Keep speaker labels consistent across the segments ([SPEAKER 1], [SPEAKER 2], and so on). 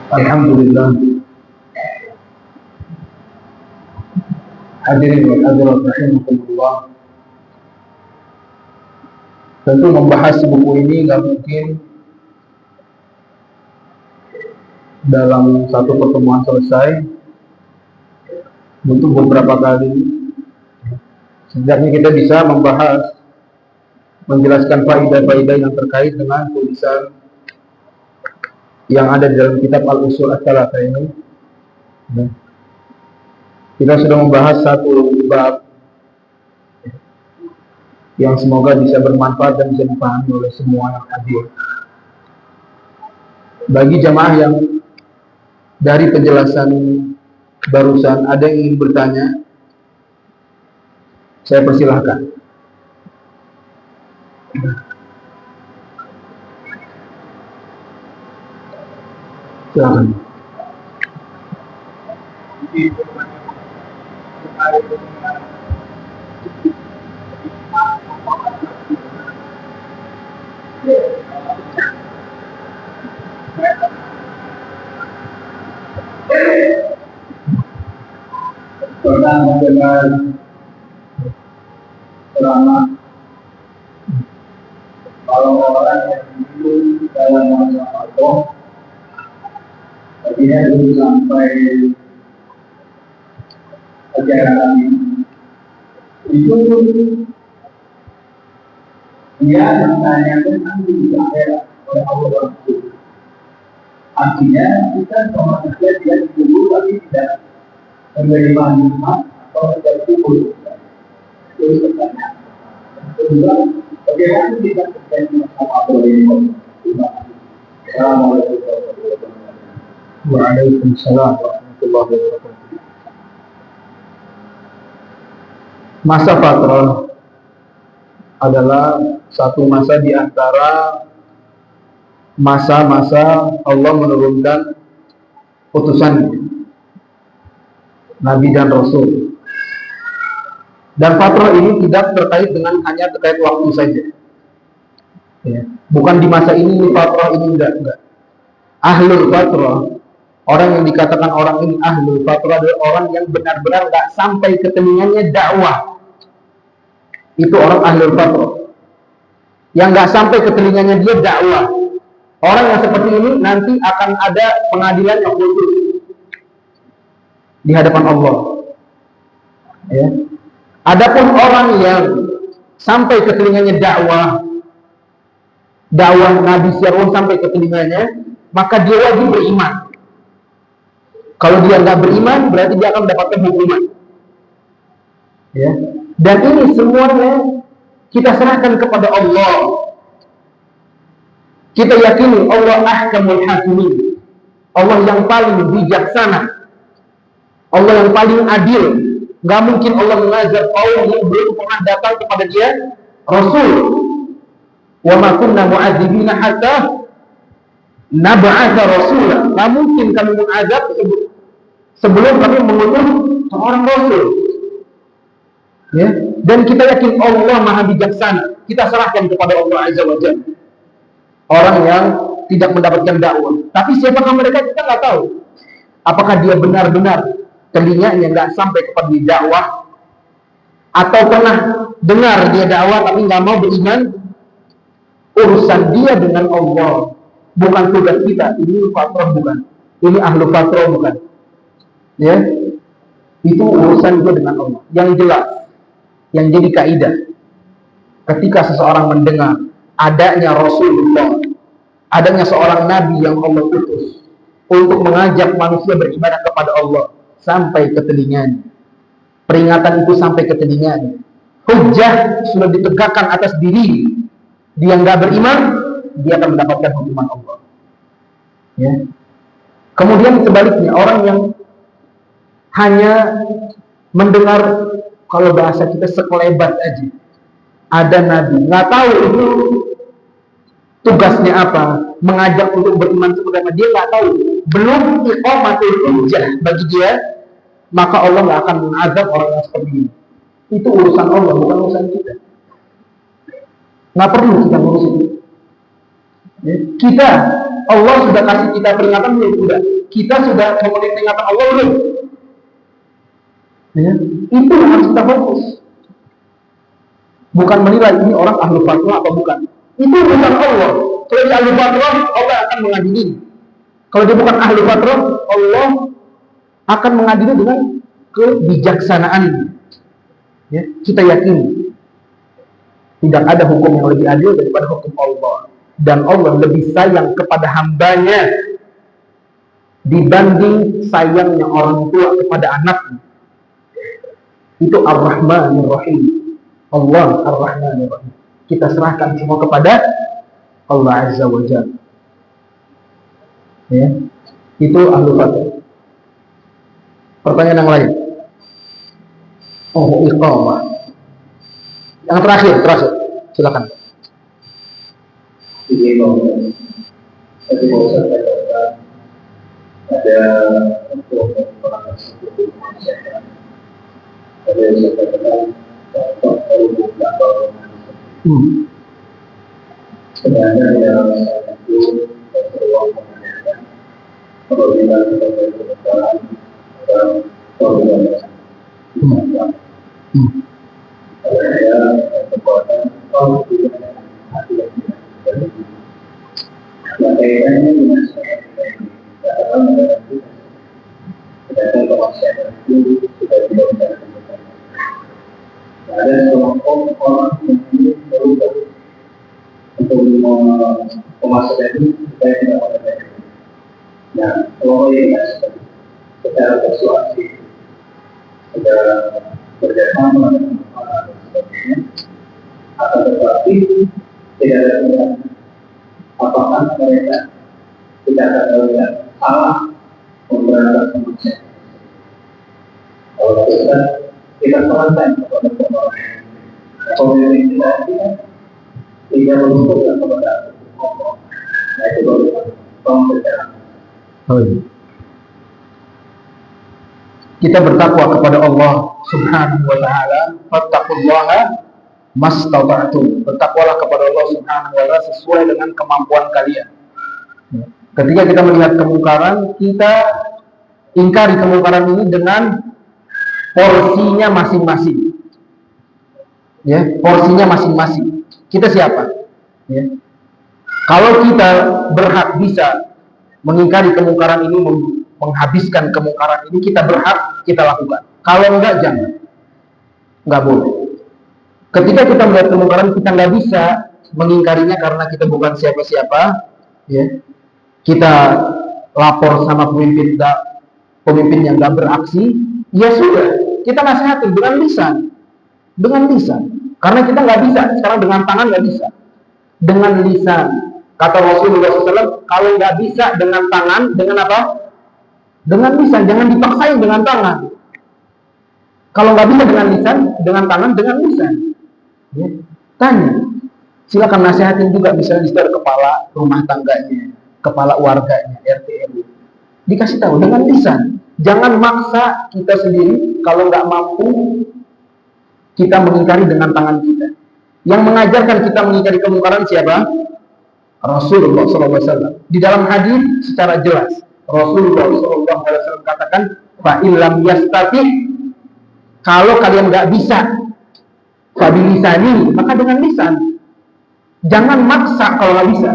[SPEAKER 1] Alhamdulillah. Hadirin wa hadirat rahimakumullah. Tentu membahas buku ini nggak mungkin dalam satu pertemuan selesai. Untuk beberapa kali, setidaknya kita bisa membahas, menjelaskan faidah-faidah yang terkait dengan tulisan yang ada di dalam kitab Al-Usul Ats-Tsalatsah ini. Kita sudah membahas satu bab yang semoga bisa bermanfaat dan bisa dipahami oleh semua yang hadir. Bagi jamaah yang dari penjelasan barusan ada yang ingin bertanya, saya persilahkan. Silakan. Pernah mendengar ceramah kalau orang yang hidup dalam masa Allah, dia belum sampai ajaran itu, dia menanyakan nanti di akhirat oleh Allah Rasul. Artinya kita sama saja dia dikubur tapi tidak menerima nikmat atau tidak dikubur. Itu pertanyaan. Kedua, bagaimana kita terjadi masalah Allah ini? Assalamualaikum warahmatullahi wabarakatuh. Waalaikumsalam warahmatullahi wabarakatuh. Masa fatrah adalah satu masa di antara masa-masa Allah menurunkan utusan Nabi dan Rasul. Dan fatrah ini tidak terkait dengan hanya terkait waktu saja. Ya. Bukan di masa ini fatrah ini enggak. Ahlul fatrah, orang yang dikatakan orang ini ahlul fatrah adalah orang yang benar-benar enggak sampai ke telinganya dakwah. Itu orang ahlul fatrah. Yang enggak sampai ke telinganya dia dakwah. Orang yang seperti ini nanti akan ada pengadilan yang khusus di hadapan Allah. Ya. Adapun orang yang sampai ke telinganya dakwah Nabi Sirun sampai ke telinganya, maka dia wajib beriman. Kalau dia nggak beriman, berarti dia akan mendapatkan hukuman. Ya. Dan ini semuanya kita serahkan kepada Allah. Kita yakini Allah ahkamul hakimin, Allah yang paling bijaksana, Allah yang paling adil. Gak mungkin Allah mengazab kaum yang belum pernah datang kepada dia Rasul. Wa ma kunna mu'adzibina hatta nab'atha rasula. Gak mungkin kami mengazab sebelum kami mengutus seorang Rasul. Ya. Dan kita yakin Allah maha bijaksana. Kita serahkan kepada Allah Azza wa Jalla. Orang yang tidak mendapatkan dakwah. Tapi siapakah mereka kita nggak tahu. Apakah dia benar-benar telinganya nggak sampai kepada dakwah, atau pernah dengar dia dakwah tapi nggak mau beriman? Urusan dia dengan Allah, bukan tugas kita. Ini fatrah bukan, ini ahlu fatrah bukan. Ya, itu urusan dia dengan Allah. Yang jelas, yang jadi kaidah, ketika seseorang mendengar adanya Rasulullah, adanya seorang Nabi yang Allah utus untuk mengajak manusia beribadah kepada Allah, sampai ke telinganya, peringatan itu sampai ke telinganya, hujjah sudah ditegakkan atas diri, dia nggak beriman, dia akan mendapatkan hukuman Allah. Ya. Kemudian sebaliknya, orang yang hanya mendengar, kalau bahasa kita sekelebat aja, ada Nabi, nggak tahu itu tugasnya apa, mengajak untuk beriman seperti dia nggak tahu, belum iqamatul hujjah bagi dia, maka Allah nggak akan mengazab orang yang seperti ini. Itu urusan Allah, bukan urusan kita. Nggak perlu kita ngurus itu. Ya. Kita, Allah sudah kasih kita peringatan belum? Sudah. Kita sudah memenuhi peringatan Allah belum? Ya. Itu yang harus kita fokus. Bukan menilai ini orang ahlu fatwa atau bukan. Itu urusan Allah. Kalau dia ahlu fatwa, Allah akan mengadili. Kalau dia bukan ahlu fatwa, Allah akan mengadili dengan kebijaksanaan. Ya, kita yakin tidak ada hukum yang lebih adil daripada hukum Allah, dan Allah lebih sayang kepada hambanya dibanding sayangnya orang tua kepada anaknya. Itu Ar-Rahmanir Rahim. Allah Ar-Rahmanir Rahim. Kita serahkan semua kepada Allah Azza wa Jalla. Ya, itu ahlu fatwa. Pertanyaan yang lain. Oh, iqamah. Yang terakhir, silakan.
[SPEAKER 2] Tadi mau saya katakan ada untuk orang tersebut masyarakat. Ada yang saya katakan contoh dari beberapa sebenarnya yang saya itu beruang menanyakan apabila kita berkebetulan dalam organisasi. Saya kekuatan kalau tidak hati yang tidak berhenti. Nah, kaitannya dengan saya katakan berarti sedangkan masyarakat itu sudah tidak bisa. Ada kelompok orang yang ini berubah untuk pemasaran ini supaya tidak ada. Nah, kalau ini secara persuasi sudah bekerjasama dengan para sebagainya, akan tetapi tidak ada pilihan. Apakah mereka tidak akan melihat salah memberantas manusia? Kalau kita sarankan kepada orang yang tidak mengusulkan kepada Allah. Nah, itu baru berjalan.
[SPEAKER 1] Kita bertakwa kepada Allah Subhanahu wa taala, fattaqullaha mastata'tum. Bertakwalah kepada Allah Subhanahu wa taala sesuai dengan kemampuan kalian. Ketika kita melihat kemungkaran, kita ingkari kemungkaran ini dengan porsinya masing-masing. Ya, porsinya masing-masing. Kita siapa? Ya. Kalau kita berhak bisa mengingkari kemungkaran ini, menghabiskan kemungkaran ini, kita berhak, kita lakukan. Kalau enggak, jangan. Enggak boleh. Ketika kita melihat kemungkaran, kita nggak bisa mengingkarinya karena kita bukan siapa-siapa. Ya. Kita lapor sama pemimpin yang nggak beraksi, ya sudah, kita nasihatin dengan lisan. Karena kita nggak bisa, sekarang dengan tangan nggak bisa. Dengan lisan. Kata Rasulullah SAW, kalau nggak bisa dengan tangan, dengan apa? Dengan lisan, jangan dipaksain dengan tangan. Kalau nggak bisa dengan lisan, dengan tangan, dengan lisan. Ya. Tanya. Silakan nasihatin juga, misalnya di kepala rumah tangganya, kepala warganya, RT RW. Dikasih tahu dengan lisan. Jangan maksa kita sendiri kalau nggak mampu kita mengingkari dengan tangan kita. Yang mengajarkan kita mengingkari kemungkaran siapa? Rasulullah SAW. Di dalam hadis secara jelas Rasulullah SAW katakan, fa illam yastati, kalau kalian nggak bisa, fa bilisani, maka dengan lisan. Jangan maksa kalau nggak bisa.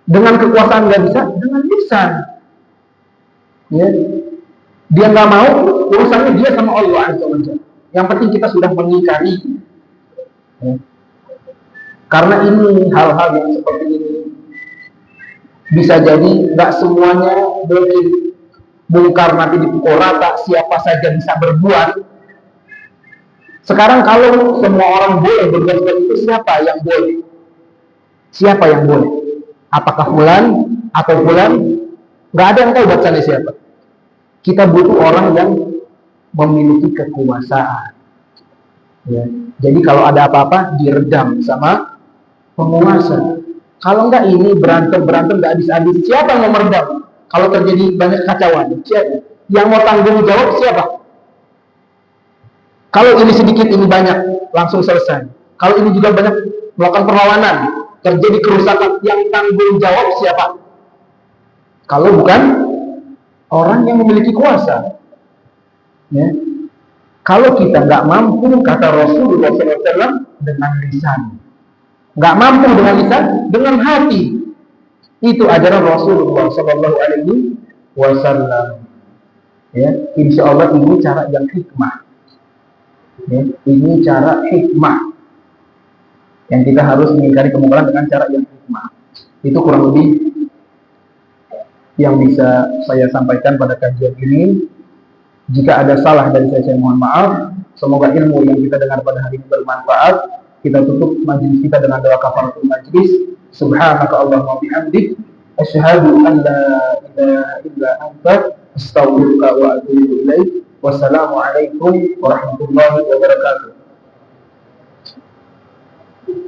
[SPEAKER 1] Dengan kekuasaan nggak bisa, dengan lisan. Ya. Dia nggak mau, urusannya dia sama Allah Azza wa Jalla. Yang penting kita sudah mengingkari. Ya. Karena ini hal-hal yang seperti ini bisa jadi nggak semuanya mungkin bongkar nanti dipukul rata, siapa saja bisa berbuat. Sekarang kalau semua orang boleh berbuat seperti itu, siapa yang boleh? Siapa yang boleh? Apakah fulan atau fulan? Nggak ada yang tahu bacanya siapa. Kita butuh orang yang memiliki kekuasaan. Ya. Jadi kalau ada apa-apa diredam sama penguasa. Kalau enggak ini berantem nggak habis-habis. Siapa yang mau meredam? Kalau terjadi banyak kacauan, siapa? Yang mau tanggung jawab siapa? Kalau ini sedikit, ini banyak, langsung selesai. Kalau ini juga banyak melakukan perlawanan, terjadi kerusakan, yang tanggung jawab siapa? Kalau bukan orang yang memiliki kuasa. Ya. Kalau kita nggak mampu, kata Rasulullah SAW, dengan lisan, nggak mampu dengan lisan, dengan hati. Itu ajaran Rasulullah SAW. Ya, insya Allah ini cara yang hikmah. Ya, ini cara hikmah yang kita harus mengingkari kemungkaran dengan cara yang hikmah. Itu kurang lebih yang bisa saya sampaikan pada kajian ini. Jika ada salah dari saya mohon maaf. Semoga ilmu yang kita dengar pada hari ini bermanfaat. Kita tutup majelis kita dengan doa kafaratul majlis. Subhanaka Allahumma bihamdik, asyhadu an la ilaha illa anta, astaghfiruka wa atubu ilaik. Wassalamualaikum warahmatullahi wabarakatuh.